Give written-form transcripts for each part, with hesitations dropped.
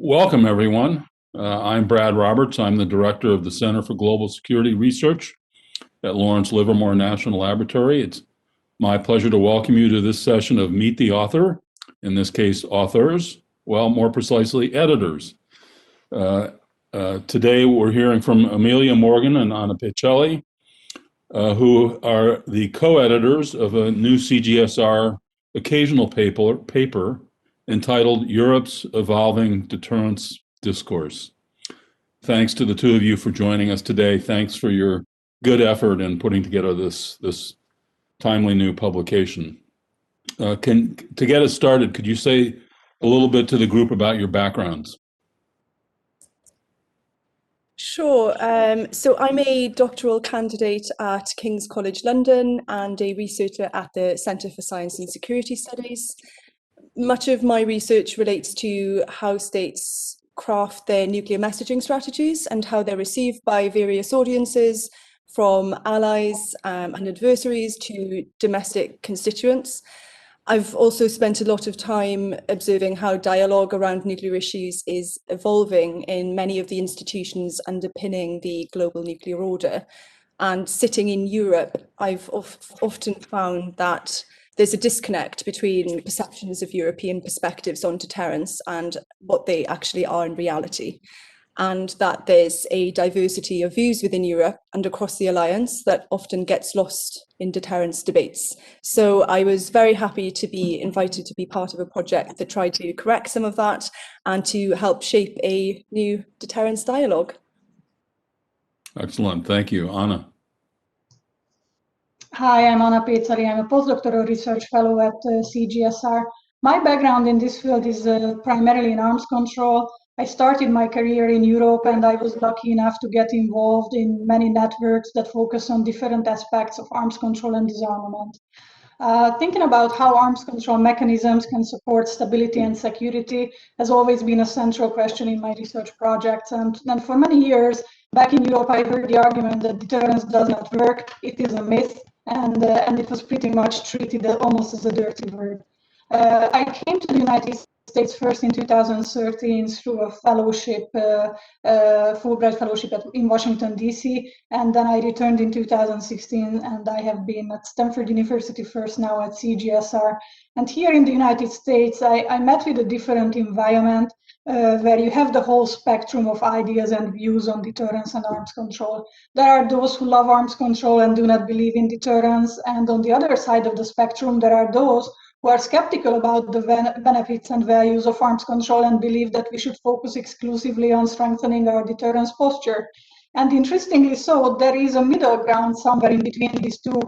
Welcome, everyone. I'm Brad Roberts. I'm the director of the Center for Global Security Research at Lawrence Livermore National Laboratory. It's my pleasure to welcome you to this session of Meet the Author, in this case, authors, well, more precisely, editors. Today, we're hearing from Amelia Morgan and Anna Peczeli, who are the co-editors of a new CGSR Occasional Paper entitled Europe's Evolving Deterrence Discourse. Thanks to the two of you for joining us today. Thanks for your good effort in putting together this timely new publication. To get us started, could you say a little bit to the group about your backgrounds? Sure. So I'm a doctoral candidate at King's College London and a researcher at the Centre for Science and Security Studies. Much of my research relates to how states craft their nuclear messaging strategies and how they're received by various audiences, from allies and adversaries to domestic constituents. I've also spent a lot of time observing how dialogue around nuclear issues is evolving in many of the institutions underpinning the global nuclear order. And sitting in Europe, I've often found that there's a disconnect between perceptions of European perspectives on deterrence and what they actually are in reality. And that there's a diversity of views within Europe and across the alliance that often gets lost in deterrence debates. So I was very happy to be invited to be part of a project that tried to correct some of that and to help shape a new deterrence dialogue. Excellent, thank you. Anna. Hi, I'm Anna Peczeli. I'm a postdoctoral research fellow at CGSR. My background in this field is primarily in arms control. I started my career in Europe and I was lucky enough to get involved in many networks that focus on different aspects of arms control and disarmament. Thinking about how arms control mechanisms can support stability and security has always been a central question in my research projects. And for many years, back in Europe, I heard the argument that deterrence does not work, it is a myth, and it was pretty much treated almost as a dirty word. I came to the United States first in 2013 through a fellowship, Fulbright fellowship in Washington, D.C., and then I returned in 2016, and I have been at Stanford University first, now at CGSR. And here in the United States, I met with a different environment where you have the whole spectrum of ideas and views on deterrence and arms control. There are those who love arms control and do not believe in deterrence, and on the other side of the spectrum, there are those who are skeptical about the benefits and values of arms control and believe that we should focus exclusively on strengthening our deterrence posture. And interestingly so, there is a middle ground somewhere in between these two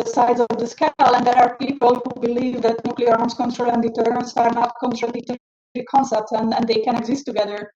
sides of the scale, and there are people who believe that nuclear arms control and deterrence are not contradictory concepts and they can exist together.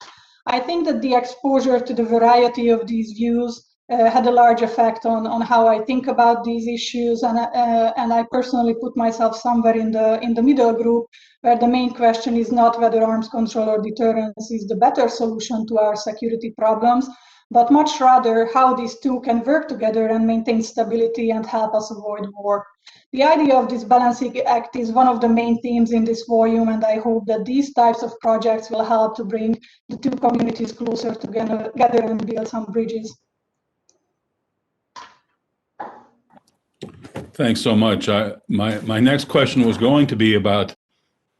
I think that the exposure to the variety of these views had a large effect on how I think about these issues, and I personally put myself somewhere in the middle group, where the main question is not whether arms control or deterrence is the better solution to our security problems, but much rather how these two can work together and maintain stability and help us avoid war. The idea of this balancing act is one of the main themes in this volume, and I hope that these types of projects will help to bring the two communities closer together and build some bridges. Thanks so much. My next question was going to be about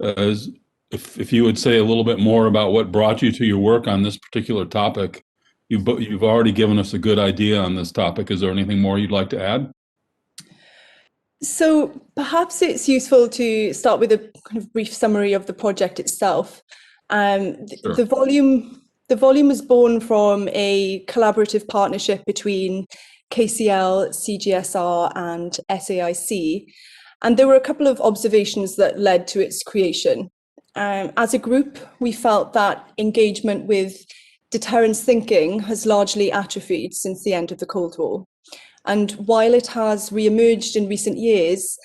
if you would say a little bit more about what brought you to your work on this particular topic. You've already given us a good idea on this topic. Is there anything more you'd like to add? So perhaps it's useful to start with a kind of brief summary of the project itself. Sure. The volume was born from a collaborative partnership between KCL, CGSR, and SAIC, and there were a couple of observations that led to its creation. As a group, we felt that engagement with deterrence thinking has largely atrophied since the end of the Cold War. And while it has re-emerged in recent years,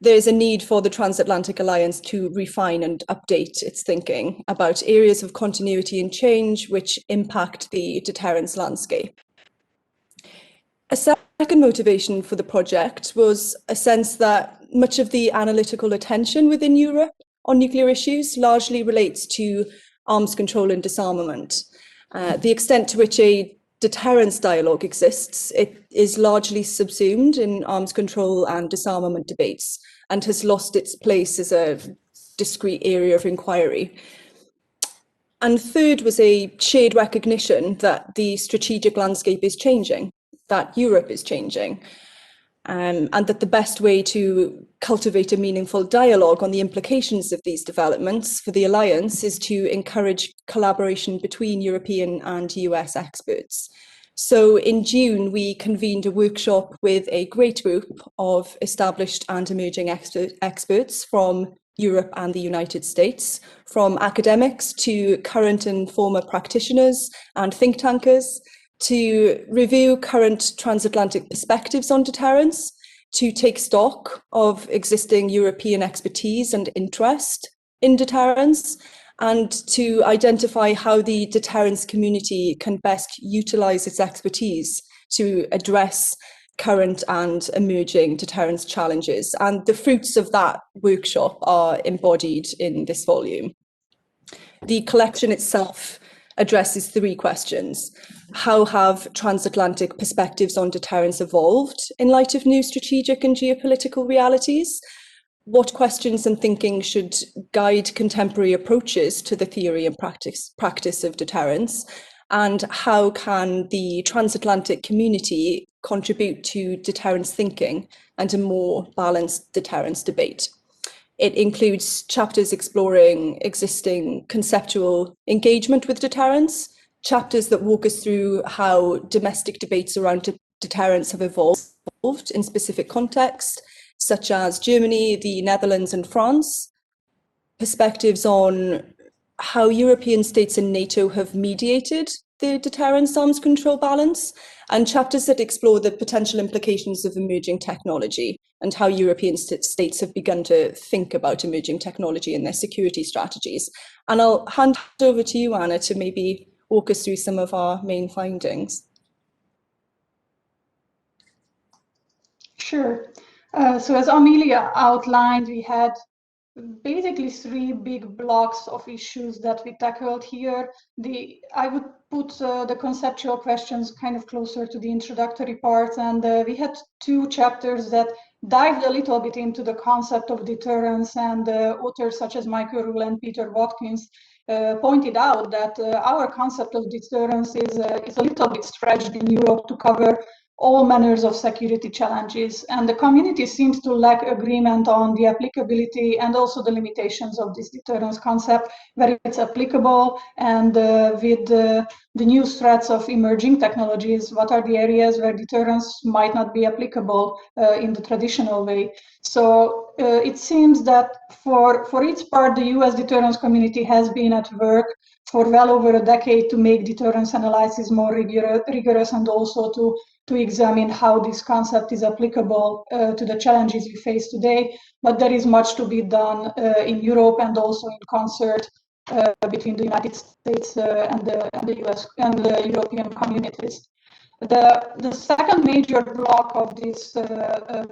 there's a need for the transatlantic alliance to refine and update its thinking about areas of continuity and change which impact the deterrence landscape. A second motivation for the project was a sense that much of the analytical attention within Europe on nuclear issues largely relates to arms control and disarmament. The extent to which a deterrence dialogue exists, it is largely subsumed in arms control and disarmament debates and has lost its place as a discrete area of inquiry. And third was a shared recognition that the strategic landscape is changing, that Europe is changing, and that the best way to cultivate a meaningful dialogue on the implications of these developments for the alliance is to encourage collaboration between European and US experts. So in June, we convened a workshop with a great group of established and emerging experts from Europe and the United States, from academics to current and former practitioners and think tankers, to review current transatlantic perspectives on deterrence, to take stock of existing European expertise and interest in deterrence, and to identify how the deterrence community can best utilize its expertise to address current and emerging deterrence challenges. And the fruits of that workshop are embodied in this volume. The collection itself addresses three questions. How have transatlantic perspectives on deterrence evolved in light of new strategic and geopolitical realities? What questions and thinking should guide contemporary approaches to the theory and practice of deterrence? And how can the transatlantic community contribute to deterrence thinking and a more balanced deterrence debate? It includes chapters exploring existing conceptual engagement with deterrence, chapters that walk us through how domestic debates around deterrence have evolved in specific contexts, such as Germany, the Netherlands, and France, perspectives on how European states and NATO have mediated the deterrence arms control balance, and chapters that explore the potential implications of emerging technology and how European states have begun to think about emerging technology in their security strategies. And I'll hand over to you, Anna, to maybe walk us through some of our main findings. Sure. So as Amelia outlined, we had basically three big blocks of issues that we tackled here. I would put the conceptual questions kind of closer to the introductory part, and we had two chapters that dived a little bit into the concept of deterrence, and authors such as Michael Rule and Peter Watkins pointed out that our concept of deterrence is a little bit stretched in Europe to cover all manners of security challenges, and the community seems to lack agreement on the applicability and also the limitations of this deterrence concept, where it's applicable, and with the new threats of emerging technologies, what are the areas where deterrence might not be applicable in the traditional way. So it seems that for its part, the US deterrence community has been at work for well over a decade to make deterrence analysis more rigorous and also to examine how this concept is applicable to the challenges we face today. But there is much to be done in Europe and also in concert between the United States and the US and the European communities. The second major block of this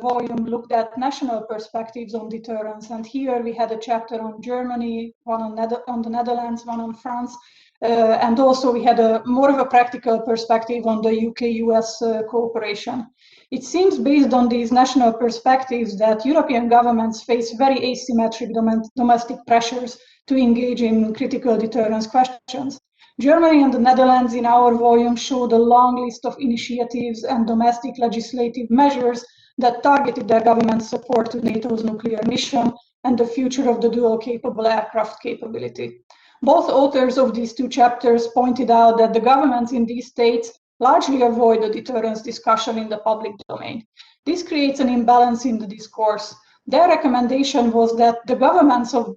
volume looked at national perspectives on deterrence, and here we had a chapter on Germany, one on the Netherlands, one on France, and also we had more of a practical perspective on the UK-US cooperation. It seems, based on these national perspectives, that European governments face very asymmetric domestic pressures to engage in critical deterrence questions. Germany and the Netherlands in our volume showed a long list of initiatives and domestic legislative measures that targeted their government's support to NATO's nuclear mission and the future of the dual-capable aircraft capability. Both authors of these two chapters pointed out that the governments in these states largely avoid the deterrence discussion in the public domain. This creates an imbalance in the discourse. Their recommendation was that the governments of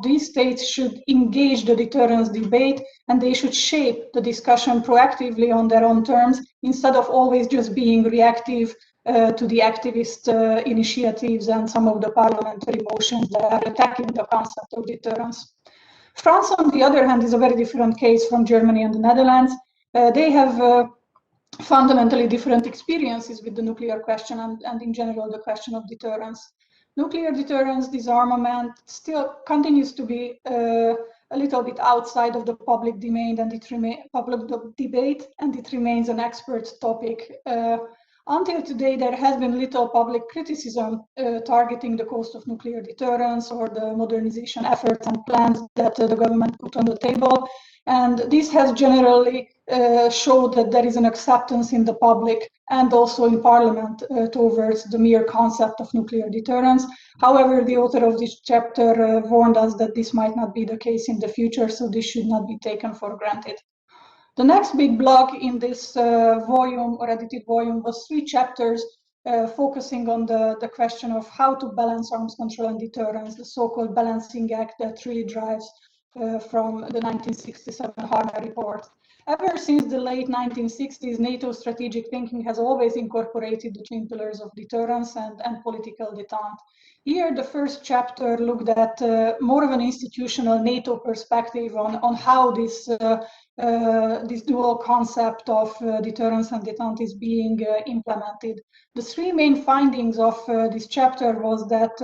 these states should engage the deterrence debate, and they should shape the discussion proactively on their own terms, instead of always just being reactive to the activist initiatives and some of the parliamentary motions that are attacking the concept of deterrence. France, on the other hand, is a very different case from Germany and the Netherlands. They have fundamentally different experiences with the nuclear question and in general the question of deterrence. Nuclear deterrence, disarmament still continues to be a little bit outside of the public domain and public debate, and it remains an expert topic. Until today, there has been little public criticism targeting the cost of nuclear deterrence or the modernization efforts and plans that the government put on the table. And this has generally showed that there is an acceptance in the public and also in Parliament towards the mere concept of nuclear deterrence. However, the author of this chapter warned us that this might not be the case in the future, so this should not be taken for granted. The next big block in this volume or edited volume was 3 chapters focusing on the question of how to balance arms control and deterrence, the so-called balancing act that really drives from the 1967 Harmer report. Ever since the late 1960s, NATO strategic thinking has always incorporated the twin pillars of deterrence and political détente. Here, the first chapter looked at more of an institutional NATO perspective on how this dual concept of deterrence and détente is being implemented. The 3 main findings of this chapter was that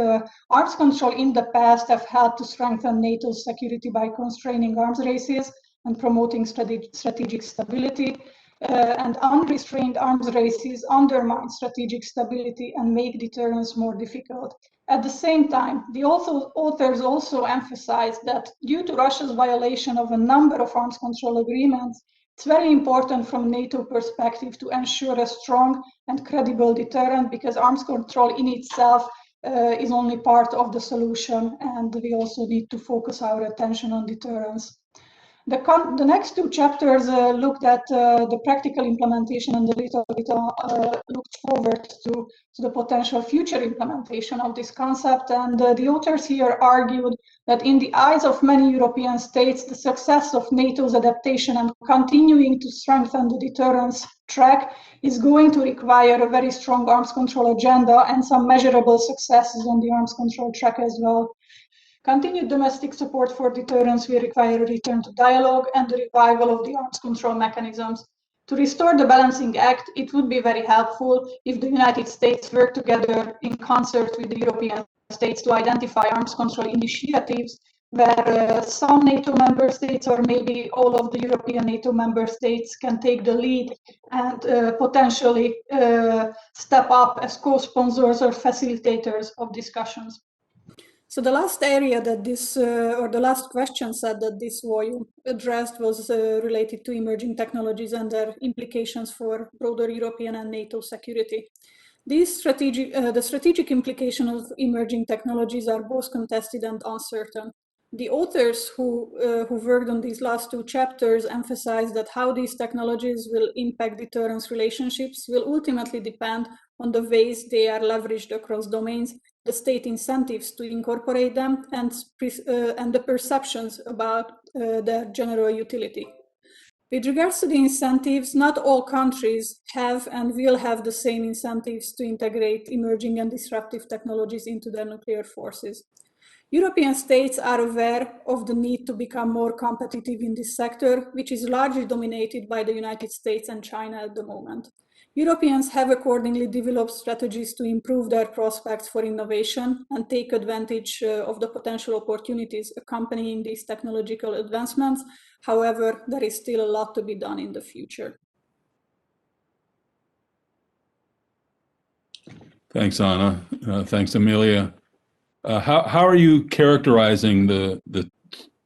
arms control in the past have helped to strengthen NATO's security by constraining arms races and promoting strategic stability, and unrestrained arms races undermine strategic stability and make deterrence more difficult. At the same time, the authors also emphasized that due to Russia's violation of a number of arms control agreements, it's very important from NATO perspective to ensure a strong and credible deterrent, because arms control in itself is only part of the solution, and we also need to focus our attention on deterrence. The next 2 chapters looked at the practical implementation and a little bit looked forward to the potential future implementation of this concept. And the authors here argued that in the eyes of many European states, the success of NATO's adaptation and continuing to strengthen the deterrence track is going to require a very strong arms control agenda and some measurable successes on the arms control track as well. Continued domestic support for deterrence will require a return to dialogue and the revival of the arms control mechanisms. To restore the balancing act, it would be very helpful if the United States worked together in concert with the European states to identify arms control initiatives where some NATO member states or maybe all of the European NATO member states can take the lead and potentially step up as co-sponsors or facilitators of discussions. So the last area that or the last question set that this volume addressed was related to emerging technologies and their implications for broader European and NATO security. The strategic implications of emerging technologies are both contested and uncertain. The authors who worked on these last 2 chapters emphasized that how these technologies will impact deterrence relationships will ultimately depend on the ways they are leveraged across domains, the state incentives to incorporate them, and the perceptions about their general utility. With regards to the incentives, not all countries have and will have the same incentives to integrate emerging and disruptive technologies into their nuclear forces. European states are aware of the need to become more competitive in this sector, which is largely dominated by the United States and China at the moment. Europeans have accordingly developed strategies to improve their prospects for innovation and take advantage of the potential opportunities accompanying these technological advancements. However, there is still a lot to be done in the future. Thanks, Anna. Thanks, Amelia. How are you characterizing the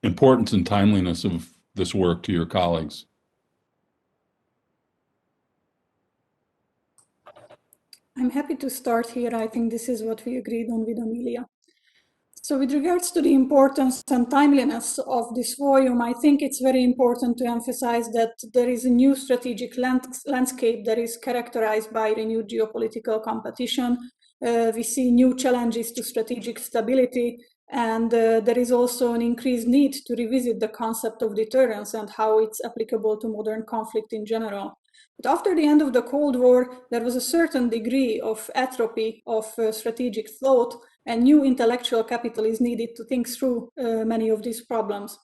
importance and timeliness of this work to your colleagues? I'm happy to start here. I think this is what we agreed on with Amelia. So with regards to the importance and timeliness of this volume, I think it's very important to emphasize that there is a new strategic landscape that is characterized by renewed geopolitical competition. We see new challenges to strategic stability, and there is also an increased need to revisit the concept of deterrence and how it's applicable to modern conflict in general. But after the end of the Cold War, there was a certain degree of atrophy of strategic thought, and new intellectual capital is needed to think through many of these problems.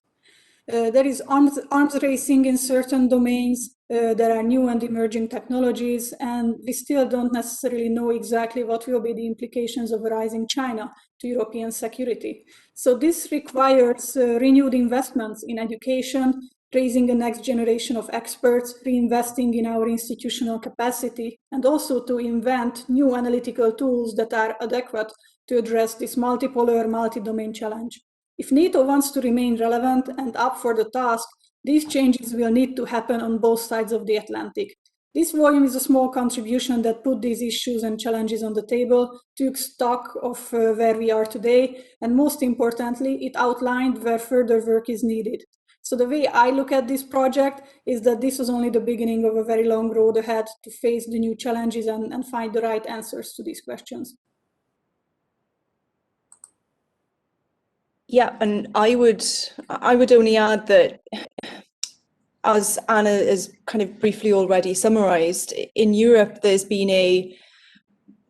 There is arms racing in certain domains. There are new and emerging technologies, and we still don't necessarily know exactly what will be the implications of a rising China to European security. So this requires renewed investments in education, raising the next generation of experts, reinvesting in our institutional capacity, and also to invent new analytical tools that are adequate to address this multipolar, multi-domain challenge. If NATO wants to remain relevant and up for the task, these changes will need to happen on both sides of the Atlantic. This volume is a small contribution that put these issues and challenges on the table, took stock of where we are today, and most importantly, it outlined where further work is needed. So the way I look at this project is that this was only the beginning of a very long road ahead to face the new challenges and find the right answers to these questions. Yeah, and I would only add that, as Anna has kind of briefly already summarized, in Europe there's been a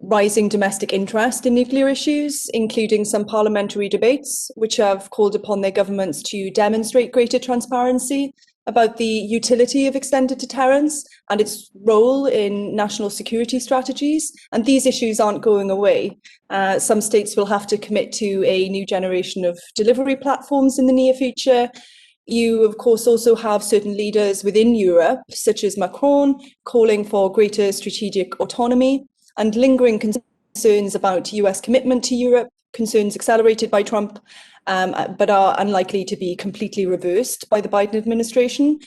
rising domestic interest in nuclear issues, including some parliamentary debates, which have called upon their governments to demonstrate greater transparency about the utility of extended deterrence and its role in national security strategies. And these issues aren't going away. Some states will have to commit to a new generation of delivery platforms in the near future. You, of course, also have certain leaders within Europe, such as Macron, calling for greater strategic autonomy, and lingering concerns about US commitment to Europe, concerns accelerated by Trump, but are unlikely to be completely reversed by the Biden administration.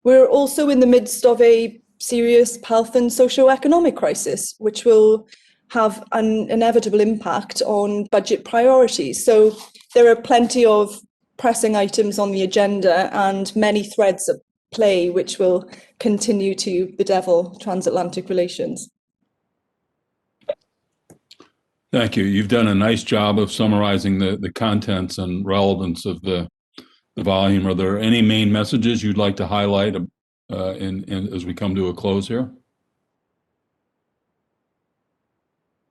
We're also in the midst of a serious health and socio-economic crisis, which will have an inevitable impact on budget priorities. So there are plenty of pressing items on the agenda and many threads at play, which will continue to bedevil transatlantic relations. Thank you. You've done a nice job of summarizing the contents and relevance of the volume. Are there any main messages you'd like to highlight as we come to a close here?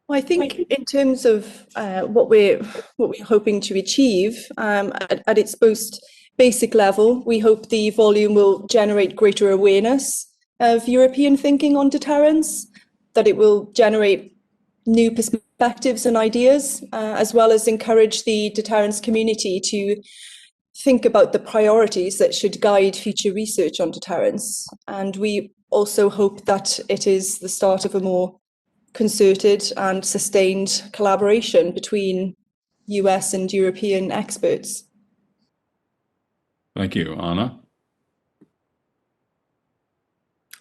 Well, I think in terms of what we're hoping to achieve at its most basic level, we hope the volume will generate greater awareness of European thinking on deterrence, that it will generate new perspectives and ideas, as well as encourage the deterrence community to think about the priorities that should guide future research on deterrence. And we also hope that it is the start of a more concerted and sustained collaboration between US and European experts. Thank you. Anna?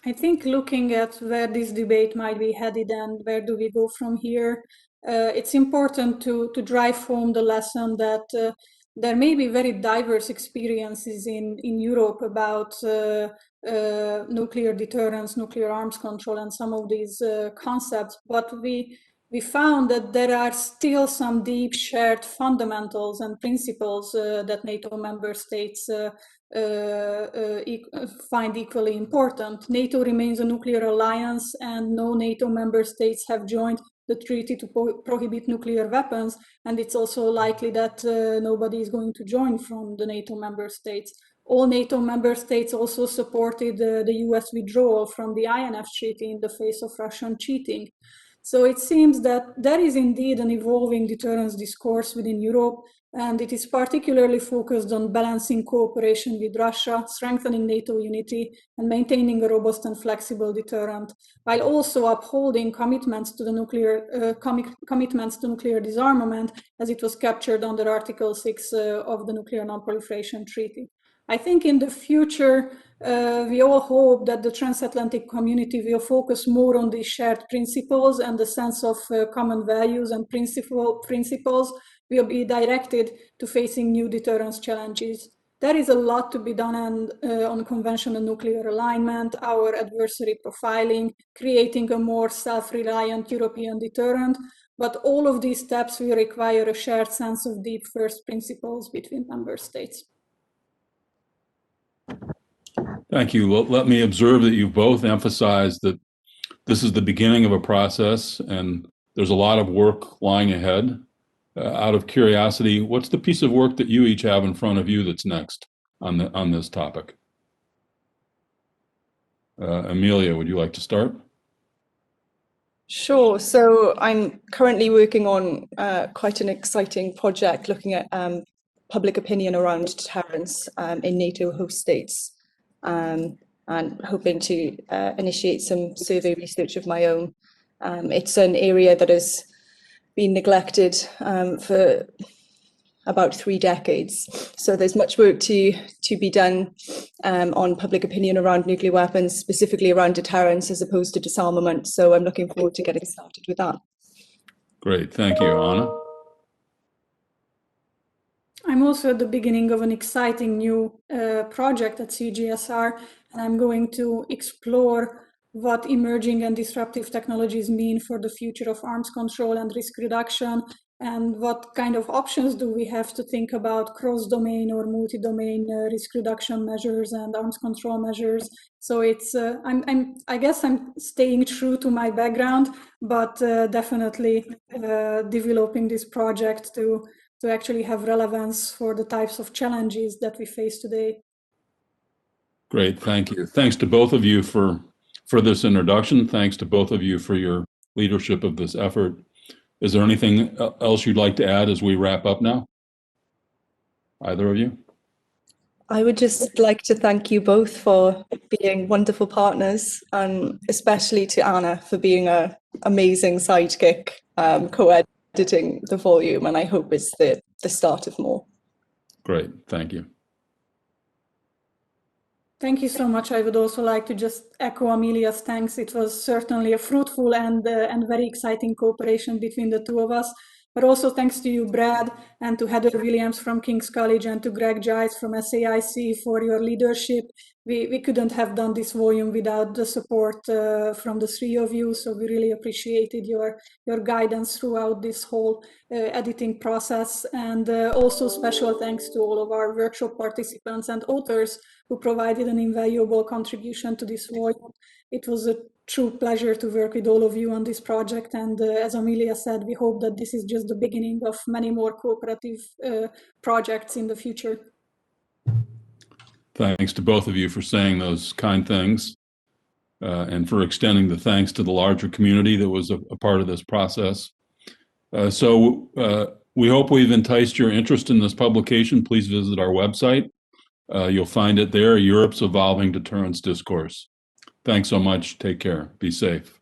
I think looking at where this debate might be headed and where do we go from here, it's important to drive home the lesson that there may be very diverse experiences in Europe about nuclear deterrence, nuclear arms control, and some of these concepts. But we found that there are still some deep shared fundamentals and principles that NATO member states find equally important. NATO remains a nuclear alliance, and no NATO member states have joined the treaty to prohibit nuclear weapons, and it's also likely that nobody is going to join from the NATO member states. All NATO member states also supported the US withdrawal from the INF Treaty in the face of Russian cheating. So it seems that there is indeed an evolving deterrence discourse within Europe, and it is particularly focused on balancing cooperation with Russia, strengthening NATO unity, and maintaining a robust and flexible deterrent, while also upholding commitments to the nuclear disarmament, as it was captured under Article 6 of the Nuclear Non-Proliferation Treaty. I think in the future, we all hope that the transatlantic community will focus more on these shared principles, and the sense of common values and principles will be directed to facing new deterrence challenges. There is a lot to be done on conventional nuclear alignment, our adversary profiling, creating a more self-reliant European deterrent, but all of these steps will require a shared sense of deep first principles between member states. Thank you. Well, let me observe that you've both emphasized that this is the beginning of a process and there's a lot of work lying ahead. Out of curiosity, what's the piece of work that you each have in front of you that's next? on this topic. Amelia, would you like to start? Sure. So I'm currently working on quite an exciting project looking at public opinion around deterrence in NATO host states, and hoping to initiate some survey research of my own. It's an area that has been neglected for about 3 decades. So there's much work to be done on public opinion around nuclear weapons, specifically around deterrence as opposed to disarmament. So I'm looking forward to getting started with that. Great, thank you, Anna. I'm also at the beginning of an exciting new project at CGSR, and I'm going to explore what emerging and disruptive technologies mean for the future of arms control and risk reduction, and what kind of options do we have to think about cross-domain or multi-domain risk reduction measures and arms control measures. So it's I guess I'm staying true to my background, but definitely developing this project to actually have relevance for the types of challenges that we face today. Great, thank you. Thanks to both of you for this introduction. Thanks to both of you for your leadership of this effort. Is there anything else you'd like to add as we wrap up now? Either of you? I would just like to thank you both for being wonderful partners, and especially to Anna for being an amazing sidekick, co-editing the volume, and I hope it's the start of more. Great, thank you. Thank you so much. I would also like to just echo Amelia's thanks. It was certainly a fruitful and very exciting cooperation between the two of us. But also thanks to you, Brad, and to Heather Williams from King's College and to Greg Giles from SAIC for your leadership. We couldn't have done this volume without the support from the 3 of you. So we really appreciated your guidance throughout this whole editing process. And also special thanks to all of our workshop participants and authors who provided an invaluable contribution to this volume. It was a true pleasure to work with all of you on this project. And as Amelia said, we hope that this is just the beginning of many more cooperative projects in the future. Thanks to both of you for saying those kind things and for extending the thanks to the larger community that was a part of this process. So we hope we've enticed your interest in this publication. Please visit our website. You'll find it there, Europe's Evolving Deterrence Discourse. Thanks so much. Take care. Be safe.